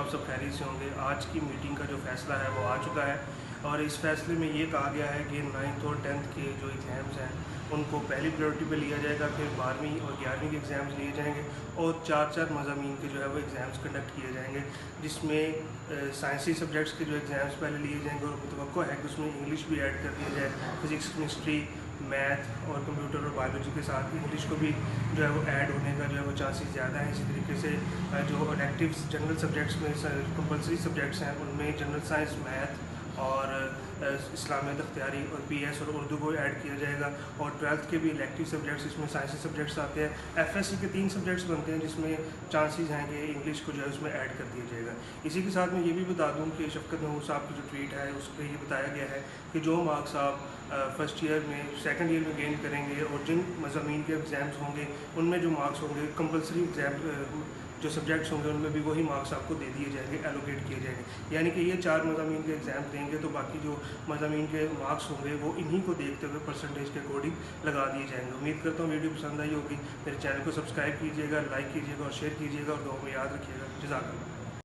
आप सब खैरियत से होंगे। आज की मीटिंग का जो फ़ैसला है वो आ चुका है और इस फ़ैसले में ये कहा गया है कि 9th और 10th के जो एग्ज़ाम्स हैं उनको पहली प्रायोरिटी पे लिया जाएगा, फिर 12वीं और 11वीं के एग्ज़ाम्स लिए जाएंगे और 4 मज़ामीन के जो है वो एग्ज़ाम्स कंडक्ट किए जाएंगे, जिसमें साइंसी सब्जेक्ट्स के जो एग्ज़ाम्स पहले लिए जाएंगे और मुतवक्को है कि उसमें इंग्लिश भी ऐड कर दिया जाए। फिज़िक्स, केमिस्ट्री, मैथ और कंप्यूटर और बायोलॉजी के साथ इंग्लिश को भी जो है वो ऐड होने का जो है वो चांसेस ज़्यादा हैं। इसी तरीके से जो इलेक्टिव्स जनरल सब्जेक्ट्स में कंपलसरी सब्जेक्ट्स हैं उनमें जनरल साइंस, मैथ और इस्लामियत अख्तियारी और पीएस और उर्दू को ऐड किया जाएगा। और 12th के भी इलेक्टिव सब्जेक्ट्स, इसमें साइंसी सब्जेक्ट्स आते हैं। एफएससी के 3 सब्जेक्ट्स बनते हैं जिसमें चांसेस हैं कि इंग्लिश को जो है उसमें ऐड कर दिया जाएगा। इसी के साथ मैं ये भी बता दूं कि शफकत महमूद साहब की जो ट्वीट है उस पर ये बताया गया है कि जो मार्क्स आप फर्स्ट ईयर में, सेकंड ईयर में गेन करेंगे और जिन मज़ामीन के एग्ज़ाम्स होंगे उनमें जो मार्क्स होंगे, कंपलसरी एग्ज़ाम जो सब्जेक्ट्स होंगे उनमें भी वही मार्क्स आपको दे दिए जाएंगे, एलोकेट किए जाएंगे। यानी कि ये 4 मज़ामीन के एग्ज़ाम देंगे तो बाकी जो मज़ामीन के मार्क्स होंगे वो इन्हीं को देखते हुए परसेंटेज के अकॉर्डिंग लगा दिए जाएंगे। उम्मीद करता हूँ वीडियो पसंद आई होगी। मेरे चैनल को सब्सक्राइब कीजिएगा, लाइक कीजिएगा और शेयर कीजिएगा और दुआ में याद रखिएगा। जज़ाकल्लाह।